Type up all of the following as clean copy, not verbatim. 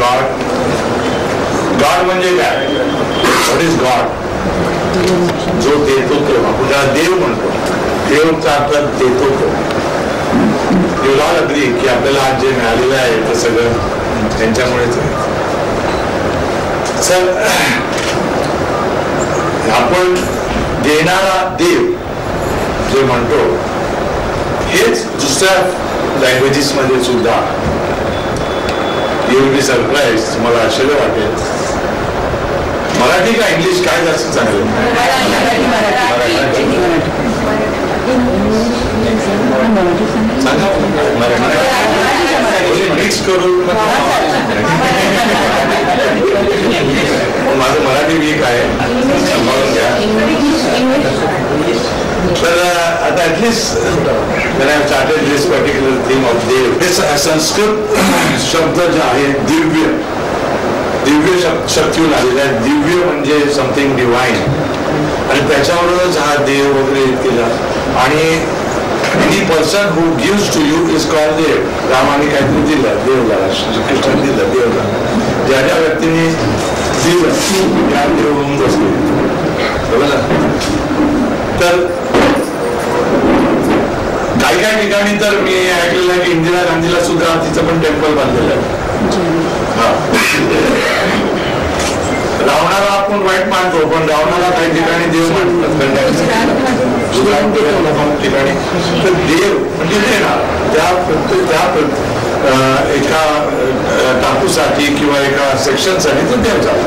God. God म्हणजे काय? What is God? जो देतो तो. आपण त्याला देव म्हणतो. देवचा अर्थ देतो तो. यू ऑल अग्री की आपल्याला आज जे मिळालेलं आहे ते सगळं त्यांच्यामुळेच आहे. सर, आपण देणारा देव जे म्हणतो हेच दुसऱ्या लँग्वेजेस मध्ये सुद्धा. You will be surprise. तुम्हाला आश्चर्य वाटेल. मराठी का इंग्लिश काय जास्त चांगलं? मिक्स करून माझं मराठी वीक आहे, सांभाळून घ्या. तर आता at least when I started this particular theme of देव, हे संस्कृत शब्द जे आहे दिव्य, दिव्य शक्तीहून आलेला आहे. दिव्य म्हणजे समथिंग डिवाइन, आणि त्याच्यावरूनच हा देव वगैरे केला. आणि any person who gives to you is called Dev. रामाने काहीतरी दिलं देवला, श्रीकृष्ण दिलं देवला. ज्या ज्या व्यक्तीने दिलं त्या देव होऊन बसले. बरोबर. तर काही काही ठिकाणी तर मी ऐकलेलं आहे की इंदिरा गांधीला सुद्धा तिचं पण टेम्पल बांधलेलं आहे. रावणाला आपण वाईट मानतो, पण रावणाला काही ठिकाणी देव मानतात. ठिकाणी तर देव म्हणजे देणार त्या एका टापूसाठी किंवा एका सेक्शनसाठी तो देव झाला.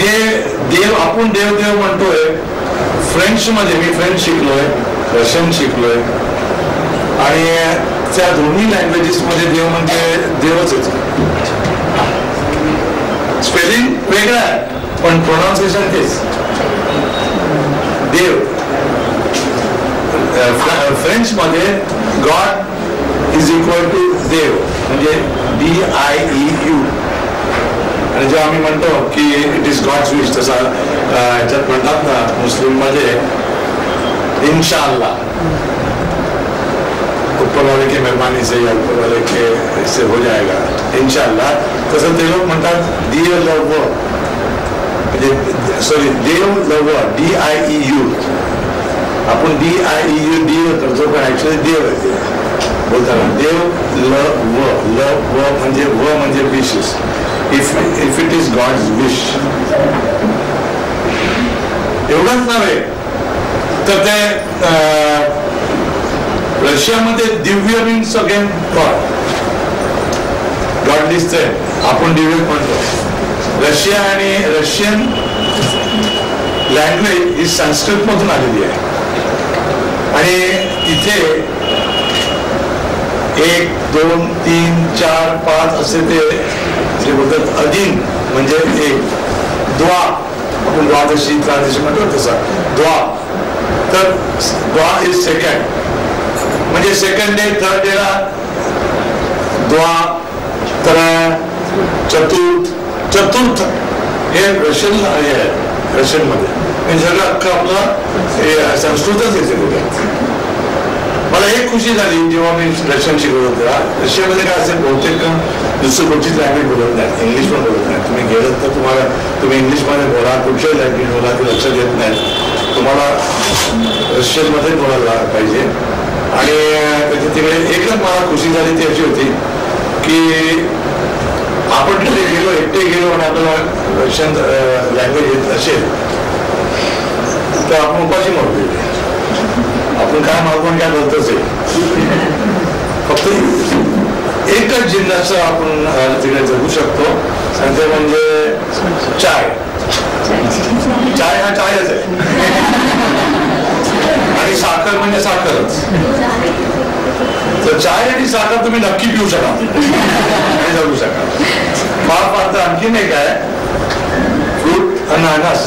हे देव आपण देव देव म्हणतोय. फ्रेंच मध्ये मी फ्रेंच शिकलोय, रशियन शिकलोय, आणि त्या दोन्ही लँग्वेजेस मध्ये देव म्हणजे देवच आहे. स्पेलिंग वेगळं आहे पण प्रोनाउन्सिएशन तेच. देव फ्रेंच मध्ये गॉड इज इक्वल टू देव म्हणजे DIEU. आणि जेव्हा आम्ही म्हणतो की इट इज गॉड्स विश, तसा ह्याच्यात म्हणतात ना मुस्लिम मध्ये इंशाअल्लाह, ऊपर वाले की मेहरबानी से या ऊपर वाले के इससे हो जाएगा इंशाअल्लाह. तसं ते लोक म्हणतात देव लव, म्हणजे सॉरी देव लव DIEU. आपण DIEU देव करतो पण ऍक्च्युअली देव आहे बोलताना. देव लव म्हणजे विशेस. if it is God's wish. एवढंच नव्हे तर ते रशियामध्ये Divya means again God. God दिसतंय, आपण दिव्य म्हणतो. रशिया आणि रशियन लँग्वेज ही संस्कृत मधून आलेली आहे. आणि इथे 1 2 3 4 5 असे ते बोलतात. अधीन म्हणजे एक. द्वा, आपण द्वादशी त्रादशी म्हणतो तसा द्वा. तर द्वा इज सेकंड, म्हणजे सेकंड डे, थर्ड डेला द्वा, त्रय, चतुर्थ हे रशियन आहे. रशियन मध्ये सगळं अख्खं आपलं संस्कृतच येते. मला एक खुशी झाली जेव्हा मी रशियन शिकवत होतो. रशियामध्ये काय असेल, बहुतेक दुसरी कोणतीच लँग्वेज बोलत नाही, इंग्लिश पण बोलत नाही. तुम्ही गेलं तर तुम्ही इंग्लिशमध्ये बोला, कुठच्याही लँग्वेज बोला, ते लक्षात येत नाही. तुम्हाला रशियनमध्ये बोलायला पाहिजे. आणि तिकडे एकच मला खुशी झाली ती अशी होती की आपण तिथे गेलो, एकटे गेलो आणि आपल्याला रशियन लँग्वेज येत असेल तर आपण उपाशी मारतो. आपण काय मागून काय बोलतोच आहे. फक्त एकच जिन्नस आपण तिकडे जगू शकतो आणि ते म्हणजे चाय. चाय हा चायच आहे आणि साखर म्हणजे साखरच. तर चाय आणि साखर तुम्ही नक्की पिऊ शकाल आणि जगू शकाल. फार तर आणखीन एक आहे फ्रूट अनानस.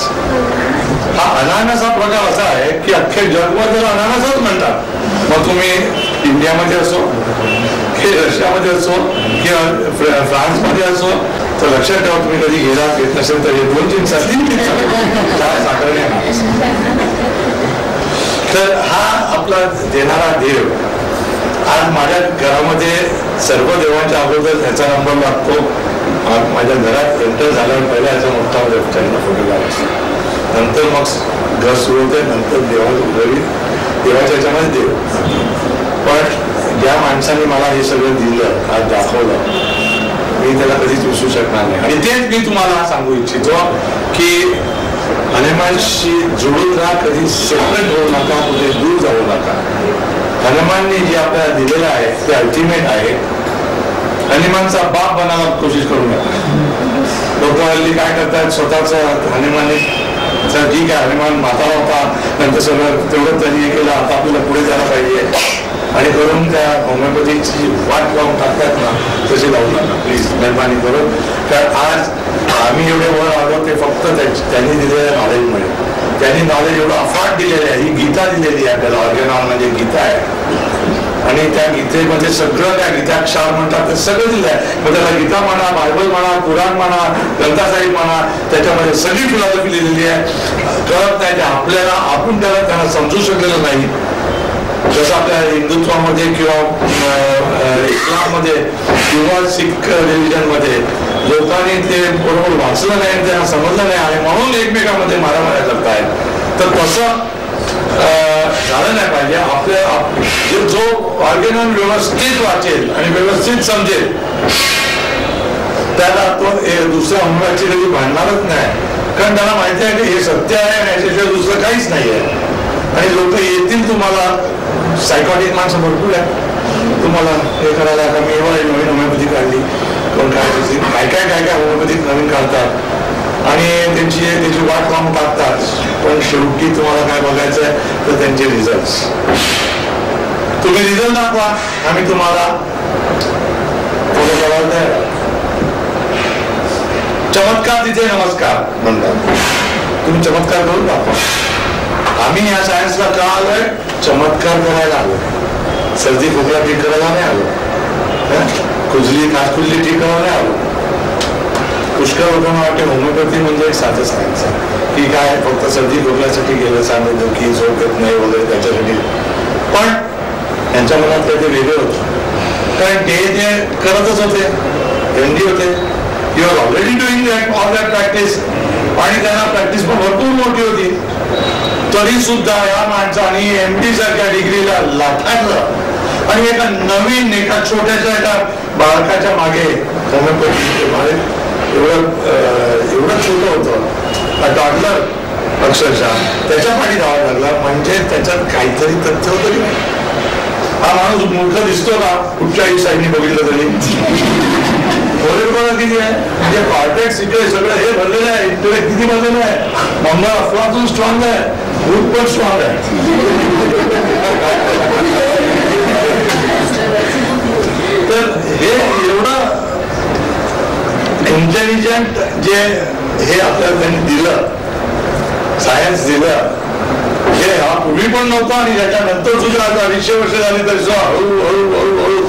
हा अनानस हा प्रकार असा आहे की अख्खे जगभर त्याला अनानसच म्हणतात. मग तुम्ही इंडियामध्ये असो की रशियामध्ये असो किंवा फ्रान्समध्ये असो तर लक्षात ठेवा, तुम्ही कधी गेलात येत नसेल तर हे 2-3 साखरेने. तर हा आपला देणारा देव आज माझ्या घरामध्ये सर्व देवांच्या अगोदर ह्याचा नंबर लागतो. माझ्या घरात एंटर झाल्यावर पहिला याचा मोठा फोटो लावायचा, नंतर मग घर सुरू होते, नंतर देवाच्या ह्याच्यामध्ये देव. पण ज्या माणसाने मला हे सगळं दिलं, आज दाखवलं, मी त्याला कधीच विसरू शकणार नाही. आणि तेच मी तुम्हाला सांगू इच्छितो की हनुमानशी जोडून राहा, कधी सेपरेट होऊ नका, कुठे दूर जाऊ नका. हनुमानने जे आपल्याला दिलेलं आहे ते अल्टिमेट आहे. हनुमानचा बाप बनायला कोशिश करू नका. लोक हल्ली काय करतात, स्वतःच हनुमानने ठीक आहे, हनुमान म्हातारा होता, नंतर सगळं तेवढं त्यांनी हे केलं, आता आपल्याला पुढे जायला पाहिजे आणि करून त्या होमिओपॅथीची वाट लावून टाकतात ना, तशी लावू नका प्लीज, मेहरबानी करून. कारण आज आम्ही एवढे वर आलो ते फक्त त्यांनी दिलेल्या नॉलेजमुळे. त्यांनी नॉलेज एवढं अफाट दिलेलं आहे. ही गीता दिलेली आहे आपल्याला, ऑर्गेनॉन म्हणजे गीता आहे, आणि त्या गीतेमध्ये सगळं, त्या गीताक्षर म्हणतात ते सगळं दिलं आहे. मग त्याला गीता म्हणा, बायबल म्हणा, कुराण म्हणा, ग्रंथासाहिब म्हणा, त्याच्यामध्ये सगळी फिलॉसॉफी लिहिलेली आहे. कळत नाही ते आपल्याला, आपण त्यांना समजू शकलेलं नाही. जसं आपल्या हिंदुत्वामध्ये किंवा इस्लाममध्ये किंवा सिख रिलिजनमध्ये लोकांनी ते बरोबर वाचलं नाही, त्यांना समजलं नाही आणि म्हणून एकमेकांमध्ये मारामाऱ्या करतायत. तर तसं झालं नाही पाहिजे. आपल्या जो ऑर्गेनॉन व्यवस्थित वाचेल आणि व्यवस्थित समजेल त्याला तो दुसऱ्या होमवर्कची कधी भांडणारच नाही. कारण त्याला माहिती आहे की हे सत्य आहे आणि याच्याशिवाय दुसरं काहीच नाही आहे. आणि लोक येतील तुम्हाला, सायकॉटिक माणसं भरपूर आहे, तुम्हाला हे करायला. आता मी एवढं नवीन होमिओपॅथी काढली, कोण काय काय होमिओपॅथिक नवीन काढतात आणि त्याची वाट लावून टाकतात. पण शेवटी तुम्हाला काय बघायचं आहे तर त्यांचे रिझल्ट. तुम्ही रिझल्ट दाखवा, आम्ही तुम्हाला फोटो करायला तयार. चमत्कार तिथे नमस्कार म्हणतात. तुम्ही चमत्कार करून दाखवा. आम्ही या सायन्सला का आलोय? चमत्कार करायला आलो. सर्दी खोकला ठीक करायला नाही आलो, खुजली खासखुजली ठीक करायला नाही आलो. पुष्कळ लोकांना वाटते होमिओपॅथी म्हणजे एक साधं सायन्स आहे की काय, फक्त सर्दी खोकल्यासाठी गेलं, सांगितलं की झोप येत नाही वगैरे त्याच्यासाठी. पण त्यांच्या मनात काहीतरी वेगळं होतं. कारण ते करतच होते, हेल्दी होते, you are already doing that all that practice, आणि त्यांना प्रॅक्टिस पण भरपूर मोठी होती. तरी सुद्धा या माणसाने MD सारख्या डिग्रीला लाथाडलं आणि एका नवीन, एका छोट्याशा एका बाळकाच्या मागे होमिओपॅथी एवढं छोटं होतं, टॉडलर अक्षरशः, त्याच्या पाठी धावायला लागला. म्हणजे त्याच्यात काहीतरी तथ्य होतं की नाही. हा माणूस मूर्ख दिसतो का कुठच्याही साईडने बघितलं तरी? किती आहे म्हणजे कॉर्टेक्स इकडे सगळं हे भरलेलं आहे, इंटरेक्ट किती भरलेलं आहे. मंगळ अफलातून स्ट्रॉंग आहे, भूत पण स्ट्रॉंग आहे. तर हे एवढं इंटेलिजंट जे हे आपल्याला त्यांनी दिलं, सायन्स दिलं, हे हा पूर्वी पण नव्हता आणि त्याच्यानंतर सुद्धा आता 200 वर्ष झाली तरी सुद्धा हळूहळू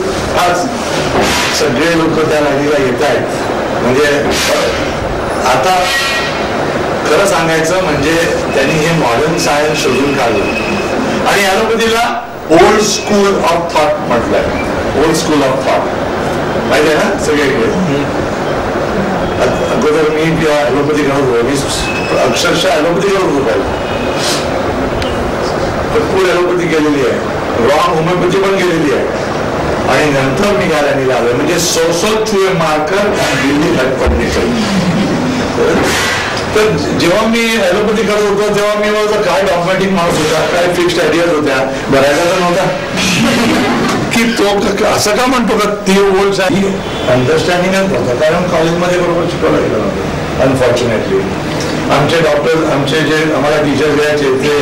आज सगळे लोक त्या लाईनीला येत आहेत. म्हणजे आता खरं सांगायचं म्हणजे त्यांनी हे मॉडर्न सायन्स शोधून काढलं आणि ॲलोपॅथीला ओल्ड स्कूल ऑफ थॉट म्हटलंय. ओल्ड स्कूल ऑफ थॉट माहिती आहे ना सगळीकडे. अगोदर मी ॲलोपॅथी करत होतो, मी अक्षरशः ॲलोपॅथी करत होतो पहिला, भरपूर ॲलोपॅथी केलेली आहे, रॉंग होमिओपॅथी पण केलेली आहे. आणि नंतर मी गाड्याने लावलं म्हणजे सोसो मार्कर दिल्ली तर जेव्हा मी ॲलोपॅथी करत होतो तेव्हा मी माझं काय डॉक्टरॅटिक माणूस होता, काय फिक्स्ड आयडियाज होत्या, बऱ्याचदा तर नव्हता की तो असं का म्हणतो का ती ओल्ड ही अंडरस्टँडिंगच नव्हतं. कारण कॉलेजमध्ये बरोबर शिकवलं गेलं नव्हतं अनफॉर्च्युनेटली. आमचे डॉक्टर, आमचे जे आम्हाला टीचर द्यायचे ते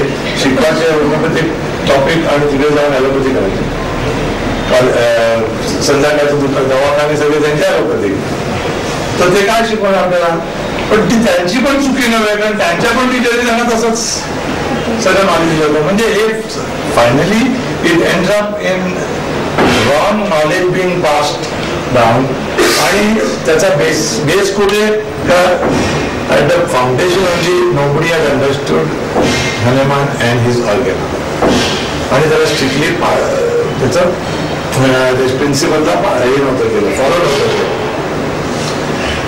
शिकवायचे होमिओपॅथिक टॉपिक आणि तिकडे जाऊन ॲलोपॅथी करायचे. संध्याकाळचं दुकान दवाखाने सगळे त्यांच्या ॲलोपॅथिक, तर ते काय शिकवणार आपल्याला? पण ती त्यांची पण चुकी नव्हे, कारण त्यांच्या पण टीचरने त्यांना तसंच सगळं नॉलेज होतं. म्हणजे हे finally it ends up in wrong knowledge being passed down. आणि त्याचा बेस कुठे का ॲट द फाउंडेशन म्हणजे nobody had understood Hanuman and his organ. आणि त्याला स्ट्रिक्टली त्याचं प्रिन्सिपलचा हे नव्हतं केलं, फॉलो नव्हतं केलं.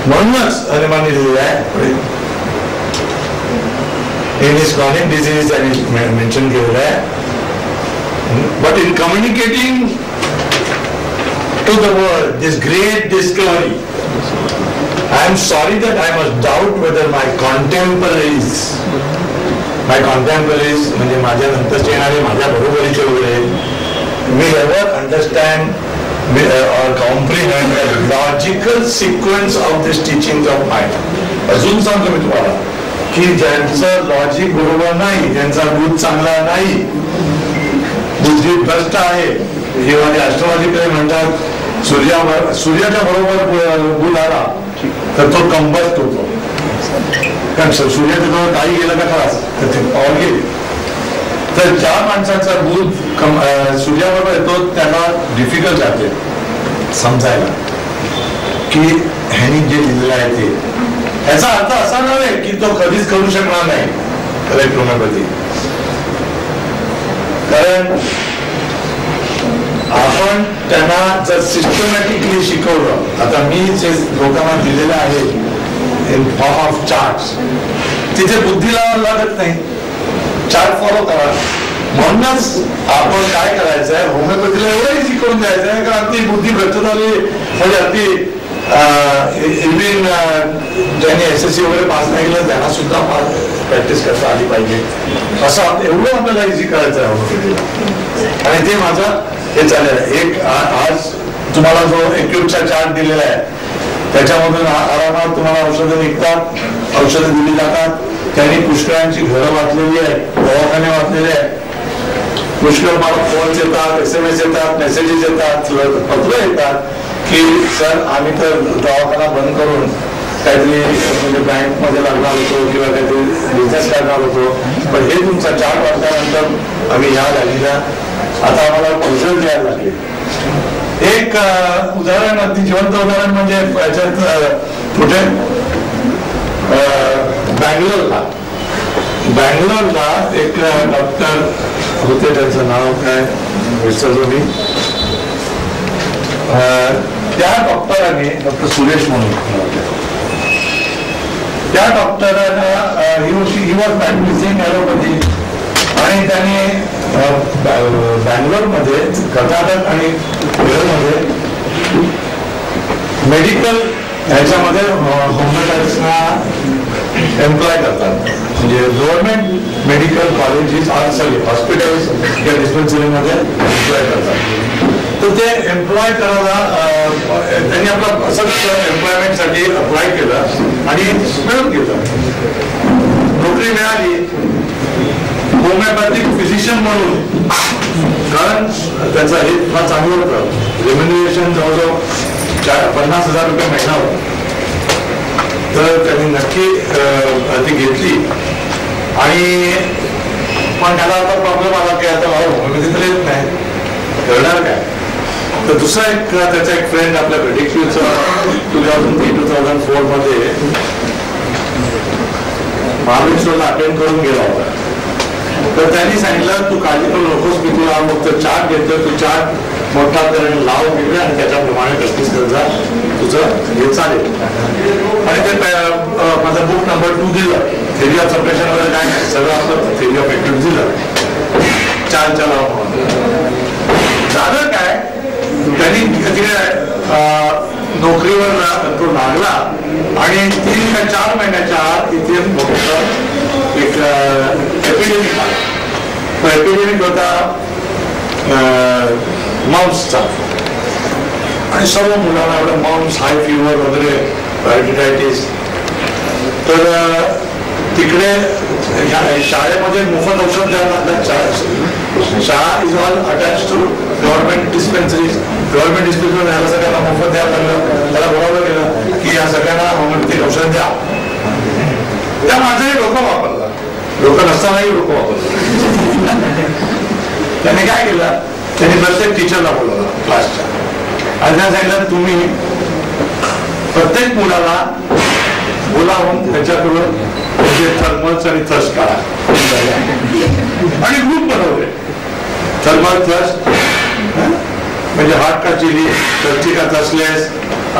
म्हणूनच हनुमानने लिहिलेलं आहे इन हिज क्रॉनिक डिझीज त्यांनी मेन्शन केलेलं आहे. But in communicating to the world this great discovery, I am sorry that I must doubt whether my contemporaries म्हणजे माझ्या नंतरचे येणारे माझ्या बरोबरीचे वगैरे will ever understand or comprehend the logical sequence of these teachings of mine. अजून सांगतो मी तुम्हाला की ज्यांचं लॉजिक बरोबर नाही, ज्यांचा बुद्ध चांगला नाही, बुद्धी भ्रष्ट आहे, हे माझे अष्टवादीकडे म्हणतात सूर्याच्या बरोबर बुध आला तर तो कंबस्ट होतो, कारण सूर्याच्या जवळ काही गेलं का खलास तर ते पावर गेले. तर ज्या माणसाचा बुध सूर्याबरोबर येतो त्याला डिफिकल्ट जाते समजायला की ह्यानी जे लिहिलेलं आहे ते, याचा अर्थ असा नव्हे की तो कधीच करू शकणार नाही करेक्ट होण्यामध्ये. कारण आपण त्यांना जर सिस्टमॅटिकली शिकवलं, आता मी जे लोकांना दिलेलं आहे इन फॉर्म ऑफ चार्ट, तिथे बुद्धीला लागत नाही, चार्ट फॉलो करा. म्हणूनच आपण काय करायचं आहे, होमिओपॅथीला एवढंही शिकवून द्यायचं आहे कारण ती बुद्धी भ्रष्ट झाली, म्हणजे अगदी इव्हन ज्यांनी SSC वगैरे पास नाही केलं त्यांना सुद्धा प्रॅक्टिस करता आली पाहिजे, असं एवढं आपल्याला इझी करायचं आहे होमिओपॅथीला. आणि ते माझं हे चालेल. एक आज तुम्हाला जो एक्यूटचा चार्ट दिलेला आहे त्याच्यामधून आरामात तुम्हाला औषधं निघतात, औषधं दिली जातात. त्यांनी पुष्कळांची घरं वाचलेली आहेत, दवाखाने वाचलेले आहेत, पुष्कळ मला फोन्स येतात, SMS येतात, मेसेजेस येतात, पत्र येतात की सर आम्ही तर दवाखाना बंद करून काहीतरी म्हणजे बँकमध्ये लागणार होतो किंवा काहीतरी बिझनेस करणार होतो, पण हे तुमचा चार्ट वाचल्यानंतर आम्ही या झालेल्या आता आम्हाला रिझल्ट द्यायला लागले. एक उदाहरण, अगदी जिवंत उदाहरण म्हणजे याच्यात कुठे बँगलोरला एक डॉक्टर होते, त्यांचं नाव काय विसरलो मी, त्या डॉक्टरांनी डॉक्टर सुरेश म्हणून, त्या डॉक्टरांना ही वॉज प्रॅक्टिसिंग ॲलोपॅथी आणि त्यांनी बँगलोरमध्ये कर्नाटक आणि केरळमध्ये मेडिकल ह्याच्यामध्ये होमिओपॅथिक्सना एम्प्लॉय करतात. म्हणजे गव्हर्नमेंट मेडिकल कॉलेजेस आज सगळे हॉस्पिटल्स या डिस्पेन्सरीमध्ये एम्प्लॉय करतात. तर ते एम्प्लॉय करायला त्यांनी आपलं असंच एम्प्लॉयमेंटसाठी अप्लाय केलं आणि मिळून घेतलं, नोकरी मिळाली होमिओपॅथिक फिजिशियन म्हणून. कारण त्याचं हे फार चांगलं होतं, रेम्युनरेशन जवळजवळ 50,000 रुपये महिना होता. तर त्यांनी नक्की ती घेतली. आणि पण त्याला आता प्रॉब्लेम आला की आता होमिओपॅथी तर येत नाही, करणार काय. तर दुसरा एक त्याचा एक फ्रेंड आपल्या प्रेडिक्टिव्हचा 2003-2004 मध्ये महाबळेश्वरला अटेंड करून गेला होता. तर त्यांनी सांगितलं तू काळजी करू नकोस, मी तुला फक्त चार्ट देतो, तू चार्ट मोठा करून लाव घेऊया आणि त्याच्याप्रमाणे प्रॅक्टिस करत जा, तुझं हे चालेल. आणि ते माझा बुक नंबर 2 दिलं, थेरी ऑफ सप्रेशन वगैरे काय नाही, सगळं आपलं थेरी ऑफ एक्टिव्हिटी दिलं, चार्टच्या लाव म्हणून. झालं काय, त्यांनी नोकरीवर तो लागला आणि 3 का 4 महिन्याच्या आत इथे मोठं एक एपिडेमिक आला. तो एपिडेमिक होता मम्सचा आणि सर्व मुलांना एवढं मम्स, हाय फिवर वगैरे, हेपेटायटिस. तर तिकडे शाळेमध्ये मोफत औषध द्यायला लागतात. शाळा is all attach to government dispensaries. Government dispensary ह्याला सगळ्यांना मोफत द्यायला लागलं. त्याला बोलावलं गेलं की या सगळ्यांना होमिओपॅथिक औषध द्या. त्या माझाही डोकं वापरला, डोकं नसतानाही डोकं वापरलं. त्यांनी काय केलं, त्यांनी प्रत्येक टीचरला बोलवलं क्लासच्या आणि त्यांना सांगितलं तुम्ही प्रत्येक मुलाला बोलावून त्याच्याकडून थर्मल्स आणि थ्रस्ट काढा. आणि ग्रुप बनवले, थर्मल थ्रस्ट म्हणजे हार्ट का चिली, कच्ची का तसलेस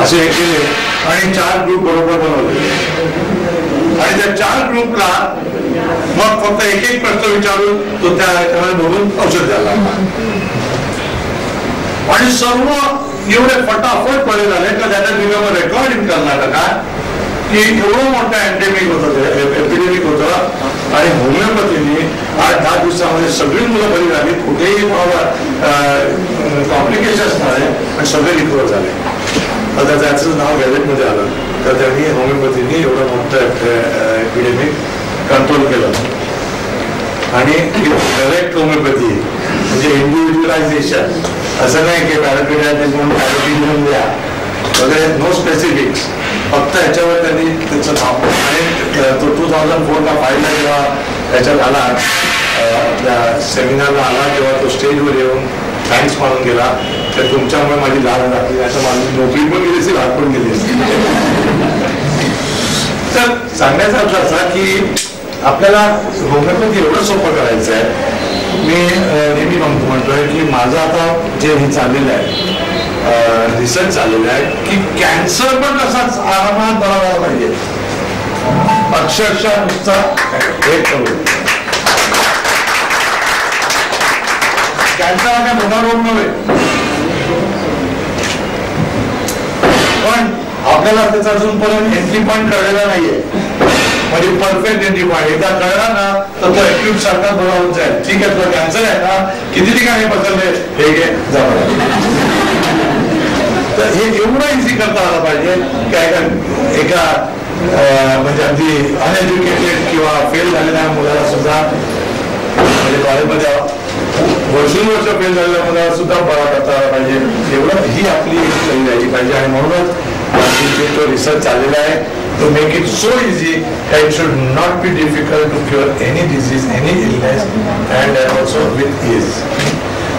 असे हे केले आणि 4 ग्रुप बरोबर बनवले आणि त्या 4 ग्रुपला मग फक्त एक प्रश्न विचारून तो त्या बघून औषध द्यायला आणि सर्व एवढे फटाफट बरे झाले का त्याच्यात मी रेकॉर्ड इन कर्नाटका की एवढं मोठं एंडेमिक होतं, एपिडेमिक होतं आणि होमिओपॅथीने 8-10 दिवसामध्ये सगळी मुलं बरी झाली, कुठेही कॉम्प्लिकेशन्स नाही आणि सगळे रिकवर झाले. आता त्याचं नाव गॅजेटमध्ये आलं तर त्यांनी होमिओपॅथीने एवढं मोठं एपिडेमिक कंट्रोल केलं आणि डायरेक्ट होमिओपॅथी म्हणजे इंडिव्हिज्युअलायझेशन, असं नाही की पॅरापिडायटिस म्हणून पॅरापिडियम द्या वगैरे, नो स्पेसिफिक्स, फक्त ह्याच्यावर त्यांनी त्याचं नाव आणि तो 2004 का 5ला जेव्हा त्याच्यात आला आपल्या सेमिनारला आला तेव्हा तो स्टेजवर येऊन थँक्स मानून गेला तर तुमच्यामुळे माझी लाज लागली, असं माझी नोकरी पण गेली असेल, हात पण गेली असेल. तर सांगण्याचा अर्थ असा की आपल्याला होमिओपॅथी एवढं सोपं करायचं आहे. मी नेहमी म्हणतोय की माझं आता जे हे चाललेलं आहे रिसर्च चाललेलं आहे की कॅन्सर पण कसाच आरामात बरा झाला पाहिजे, अक्षरशः नुसता हे करू. कॅन्सर हा काय मोठा रोग नव्हे पण आपल्याला त्याचा अजूनपर्यंत एंट्री पॉईंट कळलेला नाहीये, म्हणजे परफेक्ट एंट्री पॉईंट एकदा कळला ना तर तो ऍक्टिव्ह सारखा बरा होत जाईल. ठीक आहे, तुला कॅन्सर आहे ना, किती ठिकाणी बदलले हे घे जा. तर हे एवढं इझी करता आलं पाहिजे काय काय एका म्हणजे अगदी अनएज्युकेटेड किंवा फेल झालेल्या मुलाला सुद्धा म्हणजे कॉलेजमध्ये वर्ष फेल झालेल्या मुलाला सुद्धा बरा करता आला पाहिजे, एवढं ही आपली सही राहिली पाहिजे. आणि म्हणूनच तो रिसर्च चाललेला आहे to make it so easy that it should not be difficult to cure any disease, any illness and also with ease.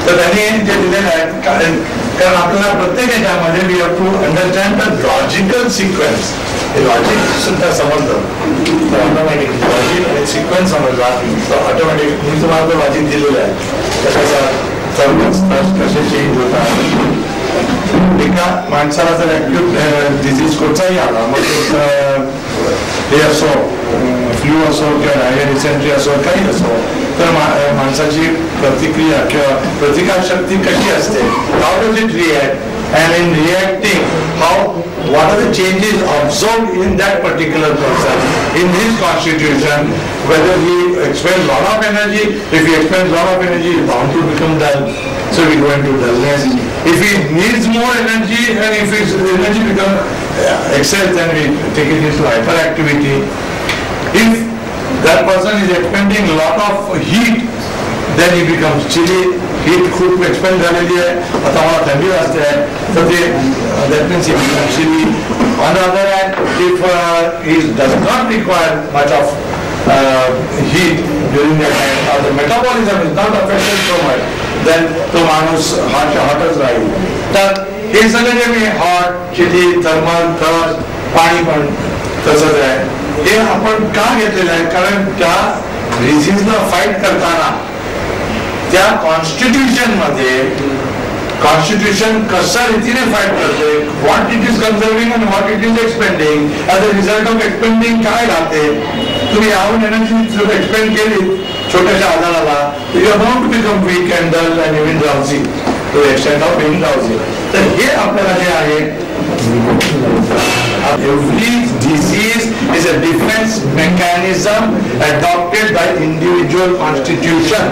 तर त्यांनी जे दिलेलं आहे कारण आपल्याला प्रत्येक ह्याच्यामध्ये we have to understand the logical sequence, हे लॉजिक सुद्धा समजलं तर ऑटोमॅटिक लॉजिक आणि सिक्वेन्स समजला तर ऑटोमॅटिक मी तुम्हाला तो लॉजिक दिलेलं आहे कशाचा कसे चेंज होतात. एका माणसाला जर ऍक्टिव्ह डिझीज कोणताही आला मग हे असो फ्लू असो किंवा डायरिया डिसेंट्री असो काही असो तर माणसाची प्रतिक्रिया किंवा प्रतिकारशक्ती कशी असते, how does it react and in reacting what are the changes observed in that particular person in his constitution, whether he expends lot of energy. If he expends lot of energy he is bound to become dull, so we go into dullness. If he needs more energy and if his energy becomes excess then we take it into hyperactivity. If that person is expending lot of heat then he becomes chilly. Heat खूप expand झालेली आहे, आता मला थंडी वाजते आहे तर ते that means he becomes chilly. On the other hand if he does not require much of heat during that time or the metabolism is not affected so much then तो माणूस हॉटच राहील. तर हे सगळं जे मी हॉट, चिली, थर्मल, थर्स्ट, पाणी पण तसंच आहे. हे आपण का घेतलेलं आहे कारण त्या डिझीजला फाईट करताना त्या कॉन्स्टिट्यूशन मध्ये कॉन्स्टिट्यूशन कशा रीतीने फाईट करते, what it is conserving and what it is expending, as a result of expending काय राहते. तुम्ही याहून एनर्जी एक्सपेंड केली छोट्याशा आजाराला you are bound to become weak and dull and even drowsy to extend of being drowsy. तर हे आपल्याला जे आहे every disease is a defense mechanism adopted by individual constitution.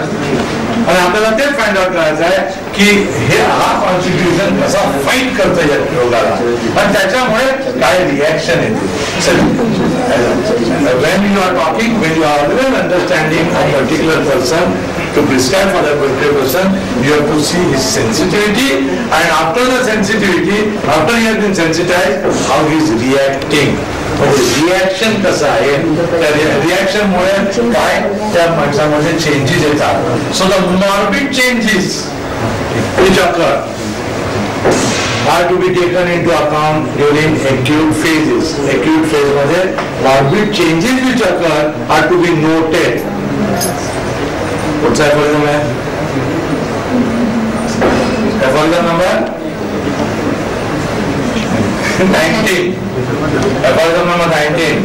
आणि आपल्याला ते फाइंड आउट करायचं आहे की हे हा कॉन्स्टिट्यूशन कसा फाईट करतं या रोगाला आणि त्याच्यामुळे काय रिॲक्शन येते. when you are talking, when you are well understanding a particular person to prescribe for that particular person, you have to see his sensitivity and after the sensitivity, after he has been sensitized, how he is reacting. Reaction कसं आहे, त्या reaction मुळे काय त्या माणसामध्ये changes येतात. So the morbid changes which occur are to be taken into account during acute phases. Acute phase मध्ये morbid changes which occur are to be noted. पुढचा परिणाम आहे Algorithm number 19. Algorithm number 19.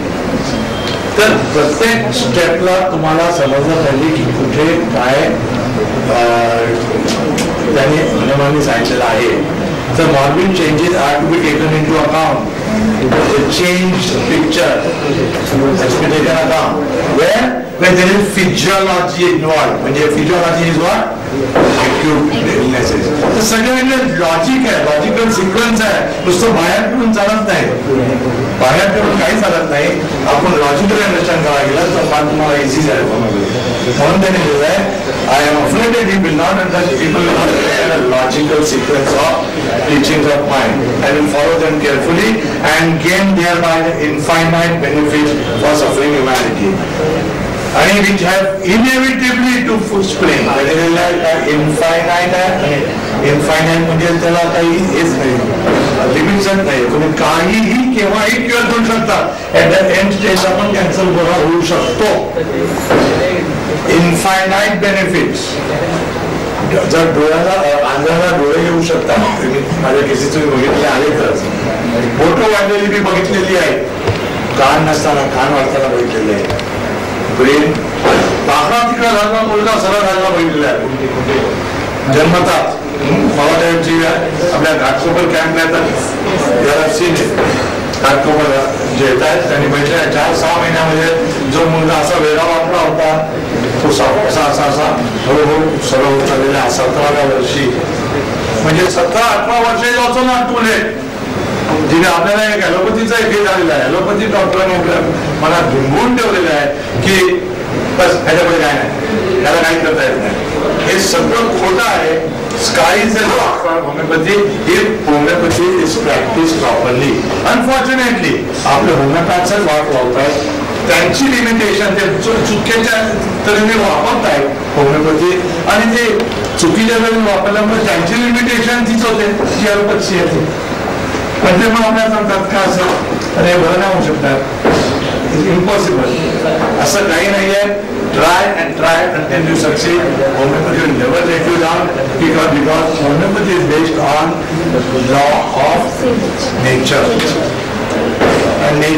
तर प्रत्येक स्टेपला तुम्हाला समजलं पाहिजे की कुठे काय त्यांनी नियमांनी सांगितलेलं आहे. The morbid changes are to be taken into account. The changed picture has to be taken account. Where there is physiology involved. When physiology is what? Acute illnesses. तर सगळ्यांना लॉजिक आहे, लॉजिकल सिक्वेन्स आहे. नुसतं बाहेर करून चालत नाही, बाहेर करून काही चालत नाही. आपण लॉजिकल अंडरस्टँड करायला गेला तर तुम्हाला इझी जाईल. म्हणून त्यांनी दिलं आहे, I am afraid that people will not understand a logical sequence of teachings of mine. I will follow them carefully and gain thereby the infinite benefit for suffering humanity. And which have inevitably to spring. Infinite म्हणजे त्याला काही हेच नाही, लिमिटच नाही. तुम्ही काहीही केव्हाही cure करू शकता. ऍट द एंड स्टेज आपण कॅन्सर बरा होऊ शकतो. Infinite benefits. जर डोळ्याला आंधळ्याला डोळे येऊ शकतात. माझ्या केसेस तुम्ही बघितले आहे तर फोटो वाढलेली मी बघितलेली आहे. कान नसताना कान वाढताना बघितलेले आहे. ब्रेन पाकळा तिकडे झाला, मुलगा सरळ झाला बघितलेला आहे. जन्मतात मला त्यांची आपल्या घाटकोपर कॅम्पला येतात. घाटकोपर जे येत आहेत त्यांनी बघितले 4-6 महिन्यामध्ये जो मुलगा असा वेगळा वाटला होता तो असा हळूहळू सरळ होत चाललेला. 17व्या वर्षी म्हणजे 17-18 वर्षाची वाचून नाटकुले जिने आपल्याला एक ॲलोपॅथीचा एक हे झालेला आहे. ॲलोपॅथी डॉक्टरांनी मला भिंगून ठेवलेलं आहे की बस ह्याच्यापुढे काय नाही, त्याला काही करता येत नाही. हे सगळं खोटं आहे. Sky is homeopathy. Homeopathy is practice properly. Unfortunately आपले होमिओपॅथ्सच वाट लावतात. त्यांची लिमिटेशन ते चुकीच्या तऱ्हेने वापरत आहेत होमिओपॅथी आणि ते चुकीच्या तऱ्हेने वापरल्यामुळे त्यांची लिमिटेशन तीच होते जी ॲलोपॅथी येते. पण ते मग आपल्याला सांगतात का असं अरे बरं नाही होऊ शकतात. इम्पॉसिबल. असं काही नाही आहे. Try and try until you succeed. Homeopathy will never let you down because homeopathy is based on law of nature. And nature